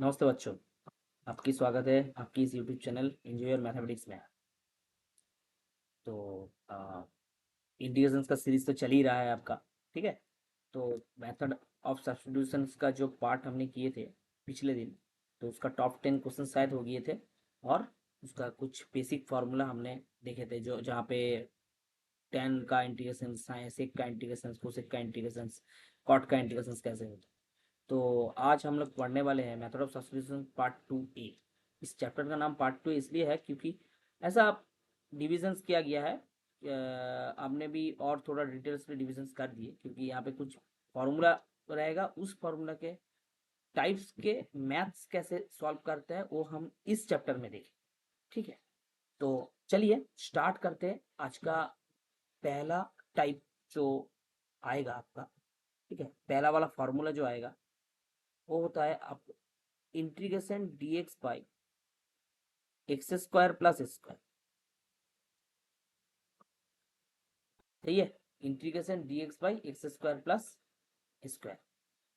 नमस्ते बच्चों, आपकी स्वागत है आपकी इस YouTube channel enjoy your mathematics में। तो इंटीग्रेशंस का सीरीज तो चल ही रहा है आपका। ठीक है, तो मेथड ऑफ सब्स्टिट्यूशंस का जो पार्ट हमने किए थे पिछले दिन, तो उसका टॉप 10 क्वेश्चन शायद हो गए थे। और उसका कुछ बेसिक फार्मूला हमने देखे थे, जो जहाँ पे टेन का इंटीग्रेशन, सेक का इंटीग्रेशन, कोसेक का इंटीग्रेशन, कॉट का इंटीग्रेशन कैसे होता है। तो आज हम लोग पढ़ने वाले हैं method of substitution part 2A। इस चैप्टर का नाम पार्ट 2 इसलिए है क्योंकि ऐसा डिविजन्स किया गया है। आपने भी और थोड़ा डिटेल्स में डिविजन्स कर दिए, क्योंकि यहाँ पे कुछ फार्मूला रहेगा, उस फार्मूला के टाइप्स के मैथ्स कैसे सॉल्व करते हैं वो हम इस चैप्टर में देखें। ठीक है, तो चलिए स्टार्ट करते हैं। आज का पहला टाइप जो आएगा आपका, ठीक है, पहला वाला फार्मूला जो आएगा वो होता है आप integration dx by x square plus square. सही है, integration dx by x square plus square.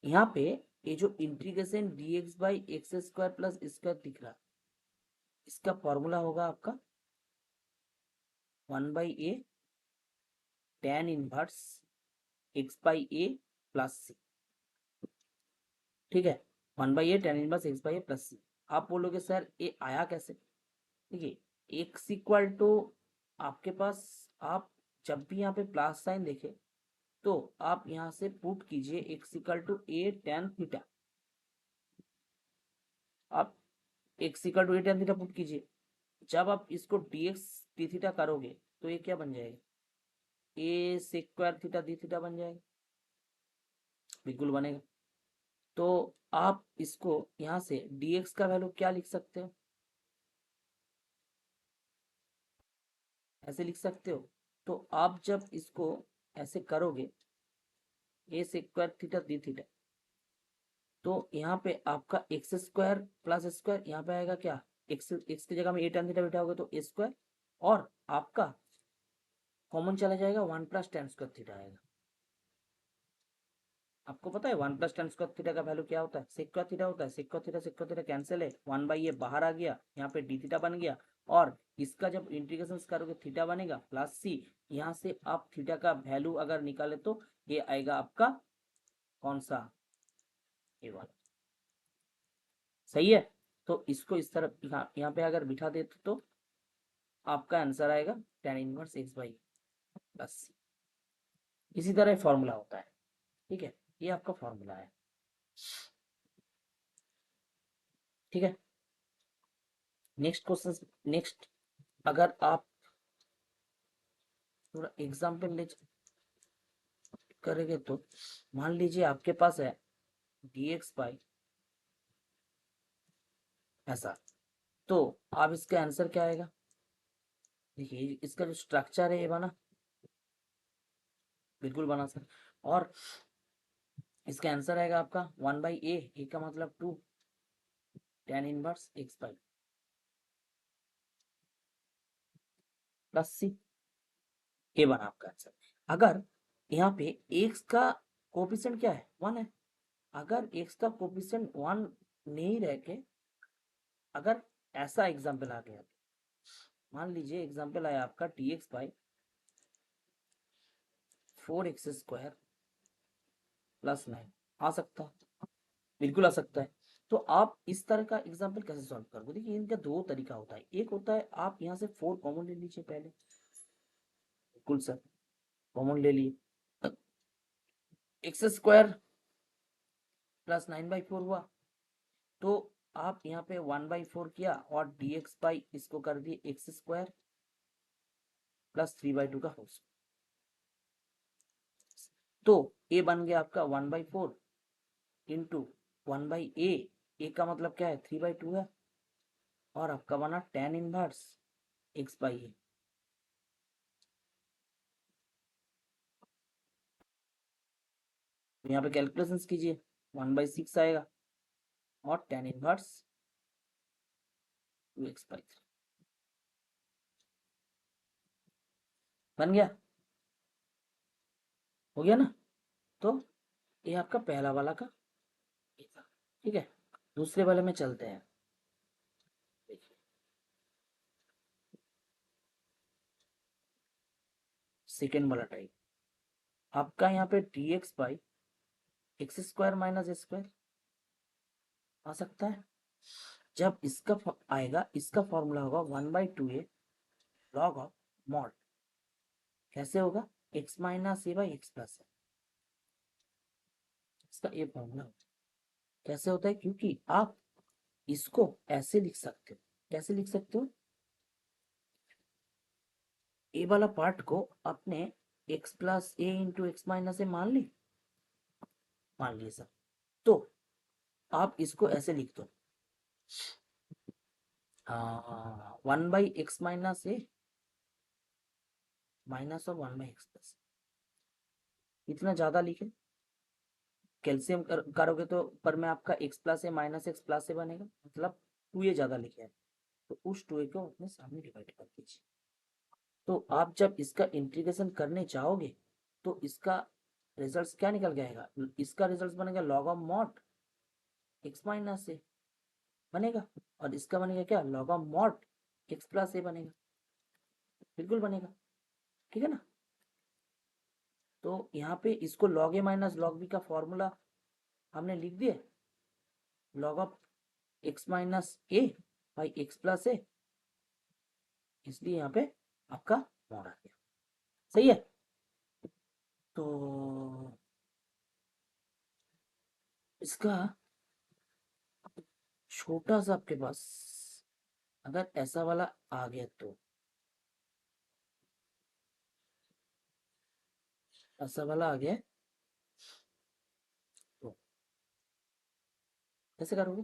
यहाँ पे ये जो integration dx by x square plus square दिख रहा है, इसका फॉर्मूला होगा आपका 1/a tan inverse x by a plus c. ठीक है, 1/a tan inverse x by a plus c. आप बोलोगे सर ये आया कैसे? देखिए x इक्वल टू आपके पास, आप जब भी यहाँ पे प्लस साइन देखे तो आप यहाँ से पुट कीजिए x equal to a tan theta. आप x equal to a tan theta put कीजिए। जब आप इसको dx डी थीटा करोगे तो ये क्या बन जाएगा? ए सेक्वायर थीटा डी थीटा बन जाएगा। बिल्कुल बनेगा। तो आप इसको यहाँ से dx का वैल्यू क्या लिख सकते हो? ऐसे लिख सकते हो। तो आप जब इसको ऐसे करोगे ए सेक्वायर थीटा डी थीटा, तो यहाँ पे आपका एक्स स्क्वायर प्लस स्क्वायर यहाँ पे आएगा क्या? एक्स की जगह में ए टेन थीटा बिठाओगे तो ए स्क्वायर, और आपका कॉमन चला जाएगा, 1 प्लस टेन स्क्वायर थीटा आएगा। आपको पता है 1 प्लस टेन स्क्वायर थीटा का वैल्यू क्या होता है? सेक्वायर थीटा होता है। सेक्वायर थीटा कैंसिल है, 1/a बाहर आ गया, यहाँ पे डी थीटा बन गया। और इसका जब इंटीग्रेशन करोगे थीटा बनेगा प्लस सी। यहाँ से आप थीटा का वैल्यू अगर निकाले तो ये आएगा आपका कौन सा? ए वाला। सही है, तो इसको इस तरफ यहाँ पे अगर बिठा देते तो आपका आंसर आएगा tan inverse x by plus c. इसी तरह फॉर्मूला होता है। ठीक है, ये आपका फॉर्मूला है। ठीक है, नेक्स्ट क्वेश्चन। नेक्स्ट, अगर आप थोड़ा एग्जाम्पल ले करेंगे तो मान लीजिए आपके पास है dx बाई ऐसा, तो आप इसका आंसर क्या आएगा? देखिए इसका जो स्ट्रक्चर है ये बना, बिल्कुल बना सर। और इसका आंसर आएगा आपका 1/a, ए का मतलब 2 tan inverse x by plus c. ये बना आपका आंसर। अगर यहाँ पे x का कोफिशिएंट क्या है? 1 है। अगर x का कोफिशिएंट 1 नहीं रह के अगर ऐसा एग्जाम्पल आ गया, मान लीजिए एग्जाम्पल आया आपका dx बाई 4x² प्लस 9, आ सकता है, बिल्कुल आ सकता है। तो आप इस तरह का एग्जाम्पल कैसे सॉल्व करोगे? देखिए इनका दो तरीका होता है। एक होता है आप यहाँ से 4 कॉमन ले लीजिए पहले। बिल्कुल सर, कॉमन ले लिए, x² प्लस 9/4 हुआ। तो आप यहाँ पे 1/4 किया और dx बाई इसको कर दिए x² प्लस 3/2 का होल। तो a बन गया आपका 1/4 इंटू 1/a। ए का मतलब क्या है? 3/2 है। और आपका बना tan इनवर्स एक्स बाई ए। यहाँ पे कैलकुलेशन कीजिए, 1/6 आएगा और tan इनवर्स 2x/3 बन गया। हो गया ना? तो ये आपका पहला वाला का ये था। ठीक है, दूसरे वाले में चलते हैं। देखिए सेकेंड वाला टाइप आपका यहाँ पे d x by x square minus square आ सकता है। जब इसका आएगा, इसका फॉर्मूला होगा 1/2a लॉग ऑफ मॉड। कैसे होगा? x minus a by x plus है, इसका ये फॉर्मूला होता है। कैसे होता है? क्योंकि आप इसको ऐसे लिख सकते हो। कैसे लिख सकते हो? ए वाला पार्ट को अपने x प्लस ए इंटू एक्स माइनस ए मान लिए सर। तो आप इसको ऐसे लिख दो, 1/x माइनस ए माइनस और 1/x प्लस। इतना ज्यादा लिखे, कैल्सियम करोगे तो पर में आपका x plus A minus x plus a बनेगा, मतलब 2a ज्यादा लिखे है, तो उस 2a को अपने सामने डिवाइड कर दीजिए। तो आप जब इसका इंटीग्रेशन करने जाओगे तो इसका रिजल्ट क्या निकल के आएगा? इसका रिजल्ट बनेगा log of mod x minus a बनेगा, और इसका बनेगा क्या? Log of mod x plus a बनेगा। बिल्कुल बनेगा, ठीक है ना। तो यहाँ पे इसको log a minus log b का फॉर्मूला हमने लिख दिया, log of x minus a by x plus a, इसलिए यहाँ पे आपका मॉड आ गया। सही है। तो इसका छोटा सा आपके पास अगर ऐसा वाला आ गया तो, ऐसा वाला आ गया तो कैसे करोगे?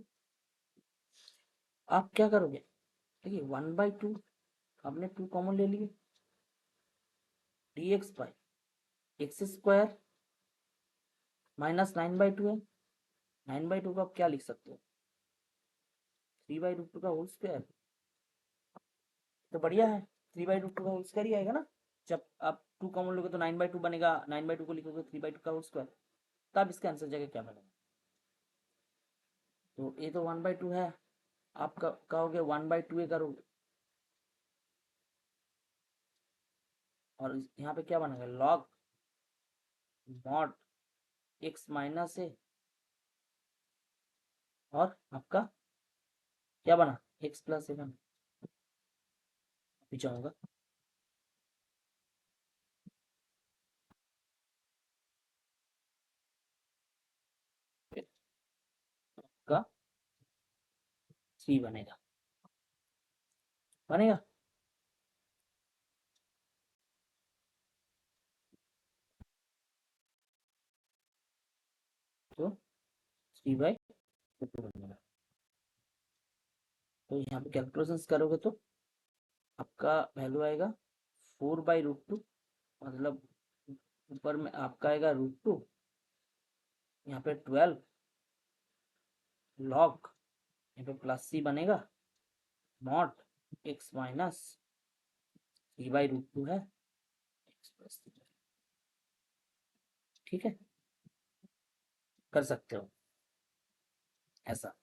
आप क्या करोगे? देखिए 1/2 आपने 2 कॉमन ले लिए, D x by x square minus 9/2 है। 9/2 को आप क्या लिख सकते हो? 3/√2 का होल स्क्वायर। तो बढ़िया है, 3/√2 का होल स्क्वायर ही आएगा ना। जब आप 2 कॉमन लोगे तो 9/2 बनेगा, 9/2 को लिखोगे 3/2 का होल स्क्वायर, तब इसका आंसर जगह क्या बनेगा? तो ये तो 1/2 है, आप कहोगे 1/2 करोगे, और यहाँ पे क्या बनेगा? लॉग मॉड एक्स माइनस ए, और आपका क्या बना? एक्स प्लस ए बना। अभी जाऊंगा, का 3 बनेगा। बनेगा तो 3/2 बनेगा। तो यहाँ पे कैलकुलेशन करोगे तो आपका वैल्यू आएगा 4/√2, मतलब ऊपर में आपका आएगा √2, यहाँ पे 12 लॉग, यहाँ पे प्लस सी बनेगा मॉड एक्स माइनस 3/√2 है एक्स प्लस सी। ठीक है, कर सकते हो ऐसा।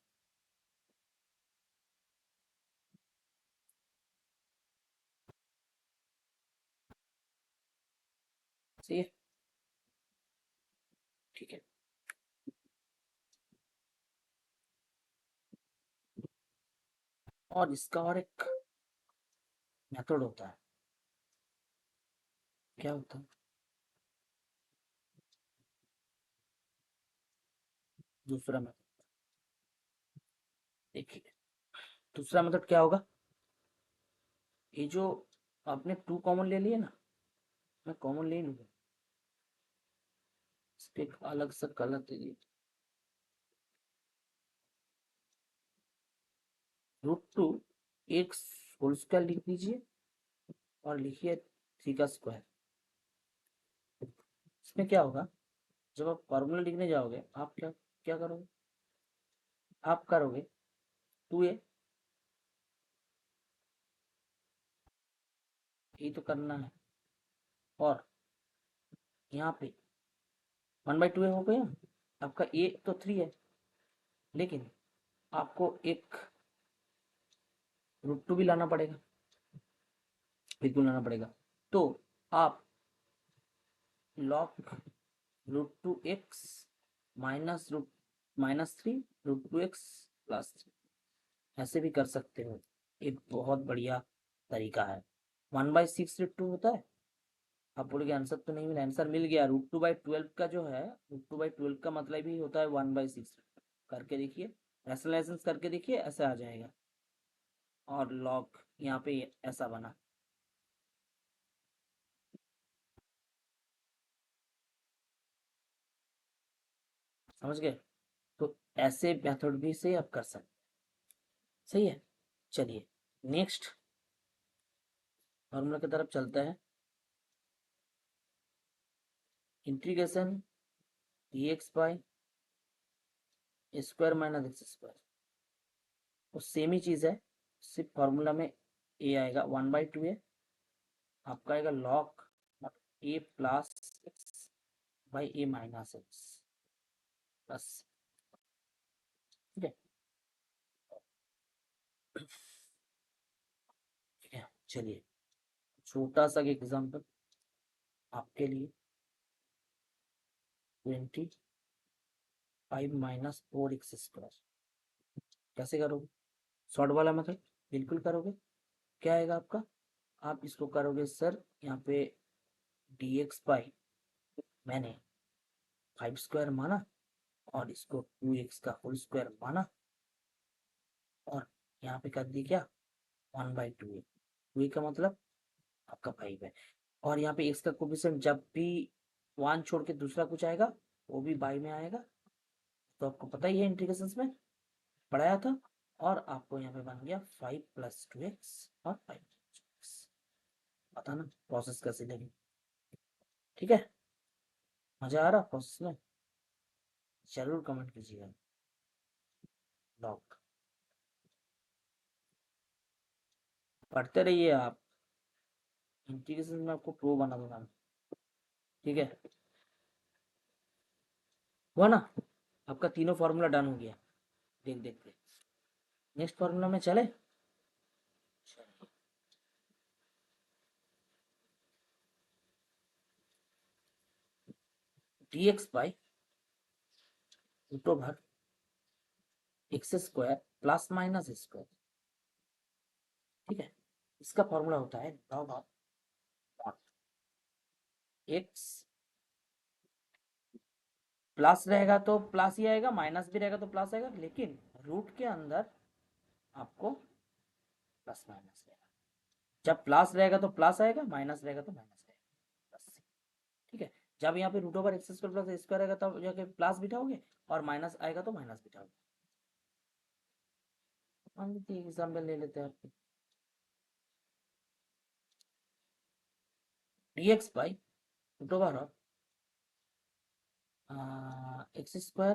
सही है, ठीक है। और इसका और एक मेथड होता है। क्या होता है? दूसरा मेथड देखिए, दूसरा मेथड क्या होगा? ये जो आपने 2 कॉमन ले लिए ना, मैं कॉमन ले लूंगा, इसके एक अलग सा कलर दे दिए, √2 एक्स होल स्क्वायर लिख दीजिए, और लिखिए 3 का स्क्वायर। इसमें क्या होगा? जब आप फॉर्मूला लिखने जाओगे, आप क्या क्या करोगे? आप करोगे 2a, ये तो करना है, और यहाँ पे 1/2 हो गया। आपका a तो 3 है, लेकिन आपको एक √2 भी लाना पड़ेगा, बिल्कुल लाना पड़ेगा। तो आप log √2x -3 √2x +3 ऐसे भी कर सकते हो। एक बहुत बढ़िया तरीका है। 1/6 √2 होता है। आप बोलोगे आंसर तो नहीं मिला, आंसर मिल गया। √2/12 का जो है, √2/12 का मतलब ही होता है 1/6। करके देखिए, रैशनलाइजेशन करके देखिए, ऐसा आ जाएगा। और लॉग यहाँ पे ऐसा बना। समझ गए? तो ऐसे मेथड भी से आप कर सकते। सही है। चलिए नेक्स्ट फॉर्मूला की तरफ चलता है। Integration dx/² -x²। वो सेम ही चीज है, सिर्फ फॉर्मूला में ए आएगा 1/2 है। आपका आएगा log a plus x by a minus x plus. ठीक है, ठीक है। चलिए छोटा सा एग्जांपल आपके लिए। 25 - 4x²। कैसे करोगे? शॉर्ट वाला मेथड बिल्कुल करोगे। क्या आएगा आपका? आप इसको करोगे सर, यहाँ पे dx/, मैंने 5² माना और इसको 2x का होल स्क्वायर माना, और यहाँ पे कर दी क्या, 1/2 है। 2 का मतलब आपका 5 है। और यहाँ पे x का कोफिशिएंट जब भी 1 छोड़ के दूसरा कुछ आएगा वो भी बाई में आएगा। तो आपको पता ही है, इंटीग्रेशन में पढ़ाया था। और आपको यहाँ पे बन गया 5 + 2x और 5 पता ना प्रोसेस कैसे लगी। ठीक है, मजा आ रहा प्रोसेस में? जरूर कमेंट कीजिएगा। लॉग पढ़ते रहिए आप, इंटीग्रेशन में आपको प्रो बना दूंगा। ठीक है, हुआ ना? आपका तीनों फॉर्मूला डन हो गया। देख देख के नेक्स्ट फॉर्मूला में चले। dx/√x² ± ठीक है, इसका फॉर्मूला होता है log ऑफ x प्लस रहेगा तो प्लस ही आएगा, माइनस भी रहेगा तो प्लस आएगा, लेकिन रूट के अंदर आपको प्लस माइनस रहेगा। जब प्लस रहेगा तो प्लस आएगा, माइनस रहेगा तो माइनस आएगा, बस। ठीक है, जब यहाँ पे √x² प्लस स्क्वायर आएगा तब जाके प्लस बिठाओगे, और माइनस आएगा तो माइनस बिठाओगे। मान लीजिए एग्जाम्पल ले लेते हैं आपके, dx/√x²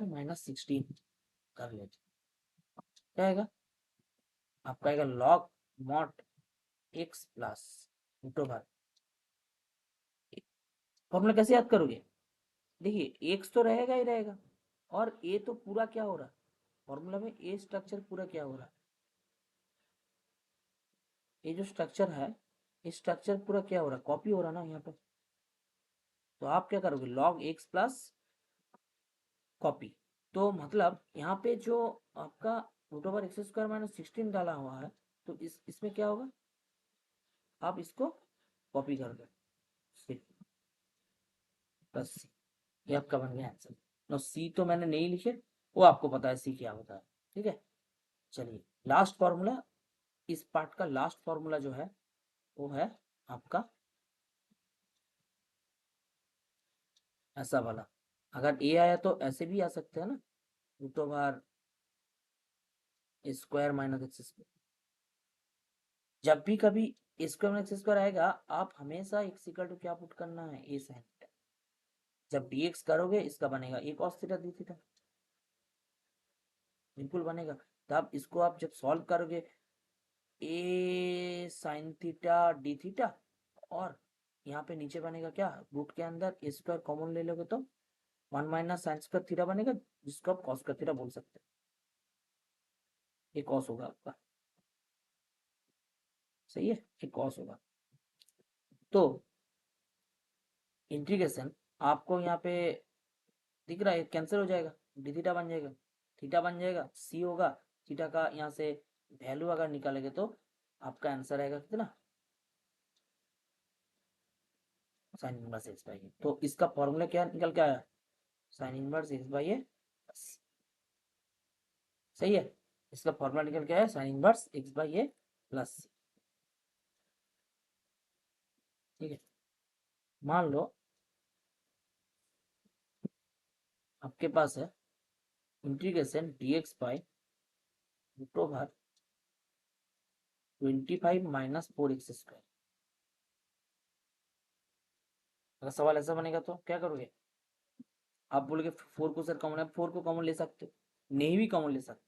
-16 कर लेते। क्या आएगा आपका? आएगा log mod x plus √। Formula कैसे याद करोगे? देखिए एक्स तो रहेगा ही रहेगा, और ए तो पूरा क्या हो रहा है फॉर्मूला में, ए स्ट्रक्चर पूरा क्या हो रहा है, ये जो स्ट्रक्चर है, इस स्ट्रक्चर पूरा क्या हो रहा है, कॉपी हो रहा ना यहाँ पे। तो आप क्या करोगे, log x प्लस कॉपी। तो मतलब यहाँ पे जो आपका √x² -16 डाला हुआ है, तो इसमें क्या होगा, आप इसको कॉपी कर दो प्लस सी। ये आपका बन गया आंसर। नो सी तो मैंने नहीं लिखे, वो आपको पता है सी क्या होता है। ठीक है, चलिए लास्ट फॉर्मूला, इस पार्ट का लास्ट फॉर्मूला जो है वो है आपका ऐसा वाला। अगर ए आया तो ऐसे भी आ सकते हैं ना, √x² - x²। जब भी कभी x² आएगा, आप हमेशा x इक्वल टू क्या पुट करना है, a sin थीटा। जब dx करोगे इसका बनेगा a cos theta d theta, बिल्कुल बनेगा। तब इसको आप जब सॉल्व करोगे, a sin theta d theta, और यहाँ पे नीचे बनेगा क्या, रूट के अंदर a² कॉमन ले लोगे तो 1 - sin² थीटा बनेगा, जिसको आप cos² थीटा बोल सकते हैं। ये कॉस होगा आपका, सही है, ये कॉस होगा। तो इंटीग्रेशन आपको यहाँ पे दिख रहा है, कैंसिल हो जाएगा, डी थीटा बन जाएगा, थीटा बन जाएगा, सी होगा, थीटा का यहाँ से वैल्यू अगर निकालेंगे तो आपका आंसर आएगा कितना, sine inverse x by a. तो इसका फॉर्मूला क्या निकल के आया, sine inverse x by a, सही है, इसका फॉर्मूला निकल के आया sine inverse x by a plus c. ठीक है, मान लो आपके पास है integration d x by root over 25 minus 4x²। अगर सवाल ऐसा बनेगा तो क्या करोगे, आप बोलोगे 4 को सर कॉमन है, 4 को कॉमन ले सकते हो, नहीं भी कॉमन ले सकते,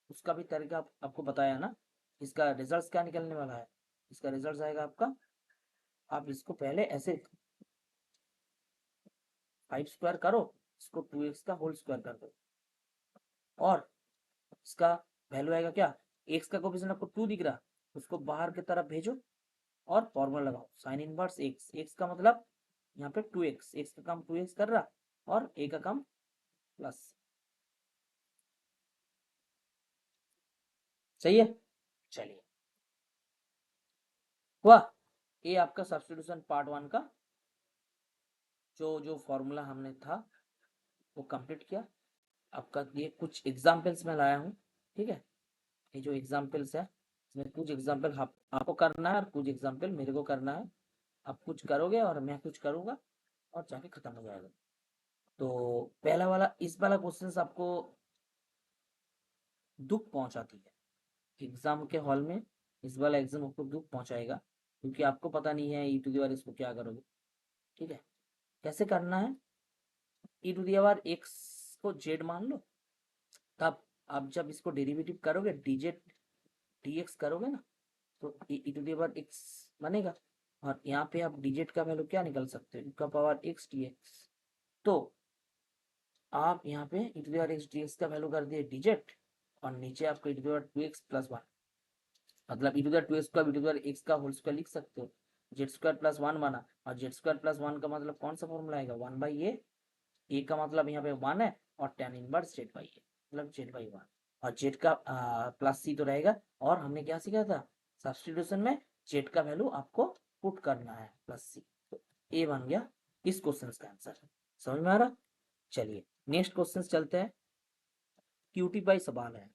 उसका भी तरीका आपको बताया ना। इसका रिजल्ट क्या निकलने वाला है, इसका रिजल्ट आएगा आपका, आप इसको पहले ऐसे 5 स्क्वायर करो, इसको 2x का होल स्क्वायर कर दो, और इसका वैल्यू आएगा क्या, एक्स का कोफिशिएंट आपको 2 दिख रहा, उसको बाहर की तरफ भेजो और फॉर्मूला लगाओ साइन इनवर्स एक्स, एक्स का मतलब यहाँ पे 2x, एक्स का काम 2x कर रहा और ए का काम प्लस, सही है। चलिए हुआ, ये आपका सब्स्टिट्यूशन पार्ट 1 का जो जो फॉर्मूला हमने था वो कंप्लीट किया। आपका ये कुछ एग्जाम्पल्स में लाया हूँ, ठीक है, ये जो एग्जाम्पल्स है इसमें कुछ एग्जाम्पल आपको करना है और कुछ एग्जाम्पल मेरे को करना है, आप कुछ करोगे और मैं कुछ करूँगा और जाके खत्म हो जाएगा। तो पहला वाला, इस वाला क्वेश्चन आपको दुख पहुंचाती है एग्जाम के हॉल में, इस वाला एग्जाम आपको दुख पहुंचाएगा क्योंकि आपको पता नहीं है ई टू दी पावर इसको क्या करोगे। ठीक है, कैसे करना है, ई टू दी पावर एक्स को जेड मान लो, तब आप जब इसको डेरिवेटिव करोगे डीजेड डीएक्स करोगे ना, तो ई टू दी पावर एक्स बनेगा, और यहाँ पे आप डीजेड का वैल्यू क्या निकल सकते हो, का पावर एक्स डीएक्स। तो आप यहाँ पे e to the power x dx का वैल्यू कर दिए डीजेड, और नीचे आपको e to the power 2x plus 1, मतलब e to the two square b to the x का होल स्क्वायर लिख सकते हो, जेड स्क्वायर प्लस 1 बना, और जेड स्क्वायर प्लस 1 का मतलब कौन सा फॉर्मूला आएगा, 1/a, ए का मतलब यहाँ पे 1 है और tan इनवर्स जेड बाई ए, मतलब जेड बाई 1, और जेड का प्लस सी तो रहेगा, और हमने क्या सीखा था सब्स्टिट्यूशन में, जेड का वैल्यू आपको पुट करना है प्लस सी, तो ए बन गया इस क्वेश्चन का आंसर। समझ में आ रहा, चलिए नेक्स्ट क्वेश्चन चलते हैं, क्यूटी बाई सवाल है,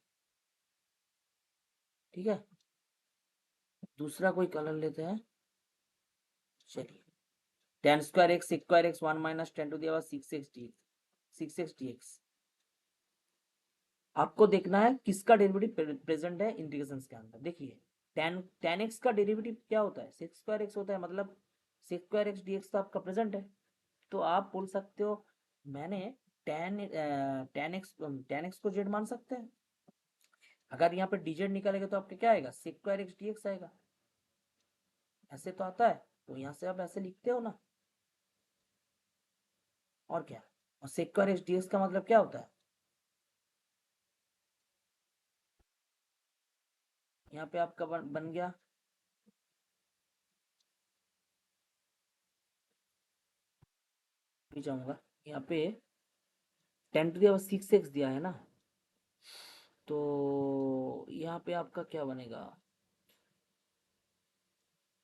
ठीक है, दूसरा कोई कलर लेते हैं, चलिए tan square x 1 minus tan to the power 6x dx। आपको देखना है किसका डेरिवेटिव प्रेजेंट है इंटीग्रेशन के अंदर। देखिए tan x का डेरिवेटिव क्या होता है, सेक्स स्क्वायर एक्स होता है, मतलब सेक्स स्क्वायर एक्स dx तो आपका प्रेजेंट है, तो आप बोल सकते हो मैंने tan x को जेड मान सकते हैं। अगर यहाँ पे dz निकालेगा तो आपका क्या आएगा, सेक्स स्क्वायर एक्स dx आएगा, ऐसे तो आता है, तो यहाँ से आप ऐसे लिखते हो ना, और क्या, और सेक्स स्क्वायर एक्स dx का मतलब क्या होता है, यहाँ पे आपका बन गया, भी जाऊंगा यहाँ पे 10⁶ दिया है ना, तो यहाँ पे आपका क्या बनेगा,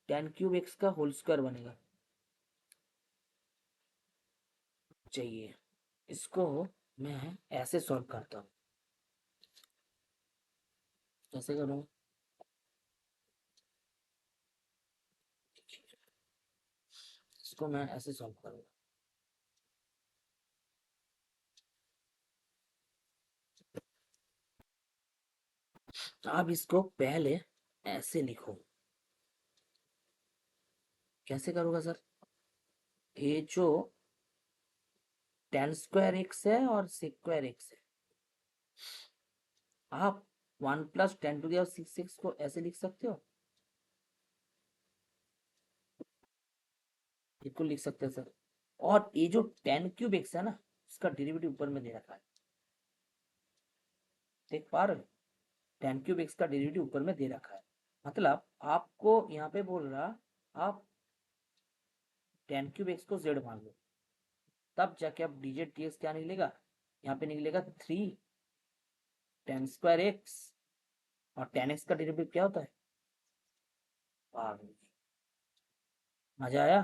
tan³ x का होल स्क्वायर बनेगा। चाहिए इसको मैं ऐसे सॉल्व करता हूँ, कैसे करूँ, इसको मैं ऐसे सॉल्व करूँगा, आप इसको पहले ऐसे लिखो, कैसे करूँगा सर, ये जो tan² x है और sec²x है, आप 1 + 10⁶ को ऐसे लिख सकते हो, बिल्कुल लिख सकते हैं सर, और ये जो tan³ x है ना, उसका डेरिवेटिव ऊपर में दे रखा है, देख पा रहे हो, tan क्यूब x का डेरिवेटिव ऊपर में दे रखा है, मतलब आपको यहाँ पे बोल रहा आप tan क्यूब x को z मान लो, तब जाके अब dz dx क्या निकलेगा, यहाँ पे निकलेगा 3 tan स्क्वायर x, और tan x का डेरिवेटिव क्या होता है, मजा आया।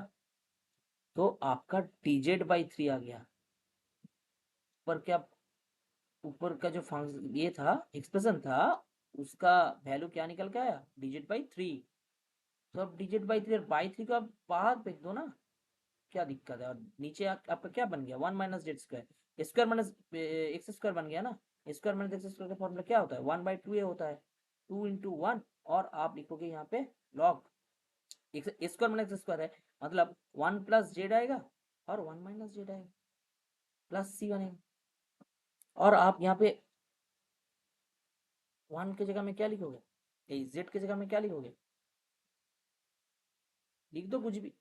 तो आपका dz बाई 3 आ गया। ऊपर क्या, ऊपर का जो फंक्शन ये था, एक्सप्रेशन था, उसका वैल्यू क्या निकल के आया, dz बाई 3। तो अब dz बाई 3 और बाई 3 को आप बाहर फेंक दो ना, क्या दिक्कत है। और नीचे आपका क्या बन गया, 1 minus Z square, square minus x square बन गया ना। स्क्वायर माइनस एक्स स्क्वायर का फॉर्मूला क्या होता है, 1/2 होता है, 2 × 1, और आप लिखोगे यहाँ पे log square minus x square है, मतलब 1 प्लस जेड आएगा और 1 माइनस जेड आएगा, प्लस सी बनेगा। और आप यहाँ पे 1 की जगह में क्या लिखोगे, जेड की जगह में क्या लिखोगे, लिख दो कुछ भी,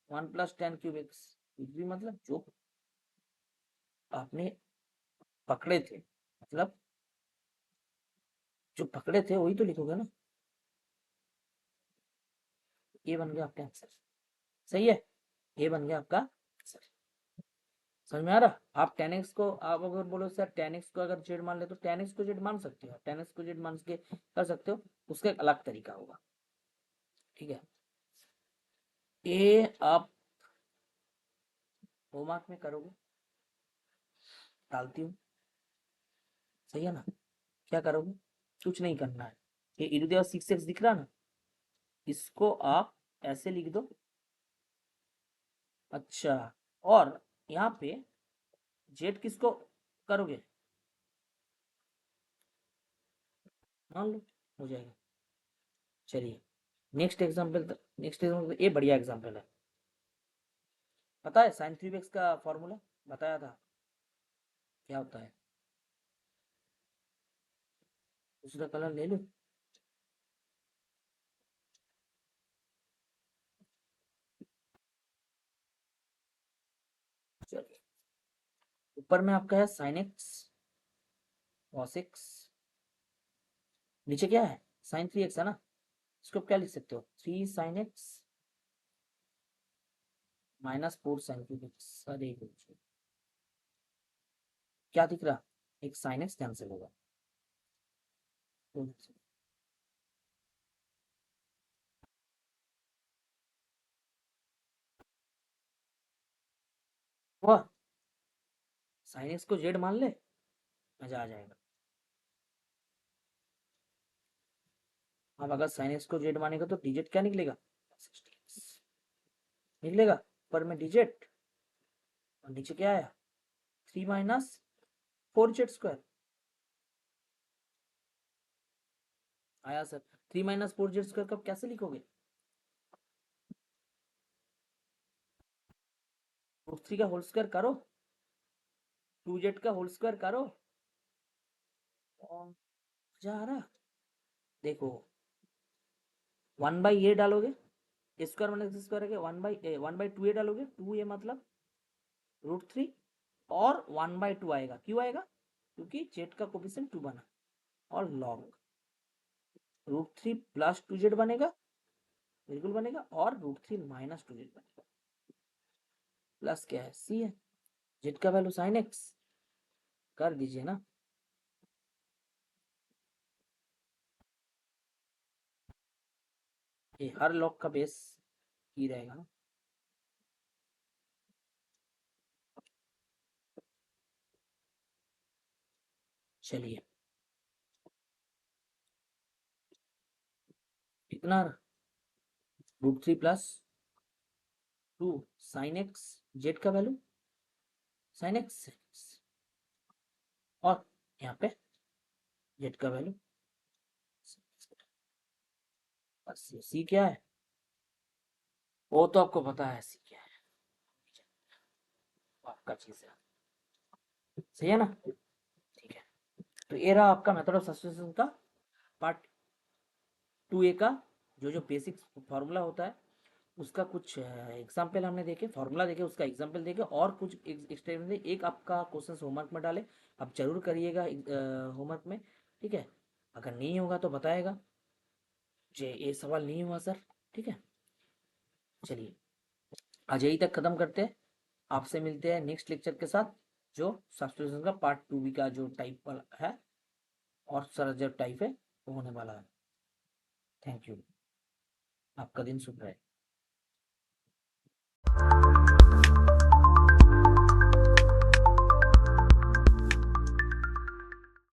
1 प्लस tan क्यूब एक्स, कुछ भी, मतलब जो आपने पकड़े थे, मतलब जो पकड़े थे वही तो लिखोगे ना। ये बन गया आपका आंसर, सही है, ये बन गया आपका आंसर। समझ में आ रहा। आप tan x को, आप अगर बोलो सर tan x को अगर जेड मान ले, तो tan x को जेड मान सकते हो, tan x को जेड मान के कर सकते हो, उसका एक अलग तरीका होगा, ठीक है। ये आप होमवर्क में करोगे, डालती हूँ, सही है ना। क्या करोगे, कुछ नहीं करना है, ये e to the 6x दिख रहा ना, इसको आप ऐसे लिख दो। अच्छा, और यहाँ पे जेड किसको करोगे, मान लो, हो जाएगा। चलिए नेक्स्ट एग्जाम्पल ये बढ़िया एग्जाम्पल है। पता है साइन 3x का फॉर्मूला बताया था, क्या होता है, दूसरा कलर ले लो। चलिए, ऊपर में आपका है साइन एक्स कॉस एक्स, नीचे क्या है, साइन 3x है ना, इसको क्या लिख सकते हो, 3 sine x minus 4 sign 3x। अरे कुछ क्या दिख रहा, एक साइन एक्स कैंसिल होगा, वाह, साइन एक्स को जेड मान ले, मजा आ जाएगा। अब अगर साइन एक्स को जेड मानेगा तो डिजिट क्या निकलेगा, निकलेगा, ऊपर में डिजिट और नीचे क्या आया, 3 माइनस 4z²। आया सर, 3 माइनस 4z² कब कैसे लिखोगे, √3 का होल स्क्वायर करो, 2z का होल स्क्वायर करो, और मजा आ रहा। देखो 1/a डालोगे, स्क्वायर माइनस स्क्वायर है, 1/2a डालोगे, 2a मतलब √3, और 1/2 आएगा, क्यों आएगा, क्योंकि जेड का कोफिशिएंट 2 बना, और लॉग √3 प्लस 2z बनेगा, बिल्कुल बनेगा, और √3 माइनस 2z बनेगा, प्लस क्या है, सी है, जेड का वैल्यू साइन एक्स, कर दीजिए ना। ये हर लॉग का बेस ही रहेगा ना। चलिए, कितना, √3 प्लस 2 साइन एक्स, जेड का वैल्यू साइन एक्स, और यहाँ पे जेड का वैल्यू, सी क्या है, वो तो आपको पता है सी क्या है, वो आपका चीज है, सही है ना, ठीक है। तो ये रहा आपका मेथड ऑफ सब्स्टिट्यूशन का पार्ट 2a का, जो जो बेसिक फार्मूला होता है उसका कुछ एग्जाम्पल हमने देखे, फार्मूला देखे, उसका एग्जाम्पल देखे, और कुछ एक्सपेरिमेंट, एक आपका क्वेश्चन होमवर्क में डाले, आप जरूर करिएगा होमवर्क में, ठीक है। अगर नहीं होगा तो बताएगा, जे ये सवाल नहीं हुआ सर, ठीक है। चलिए आज यही तक खत्म करते हैं, आपसे मिलते हैं नेक्स्ट लेक्चर के साथ, जो सब्स्टिट्यूशन का पार्ट 2 का जो टाइप वाला है और सारा जो टाइप है वो होने वाला है। थैंक यू, आपका दिन शुभ रहे।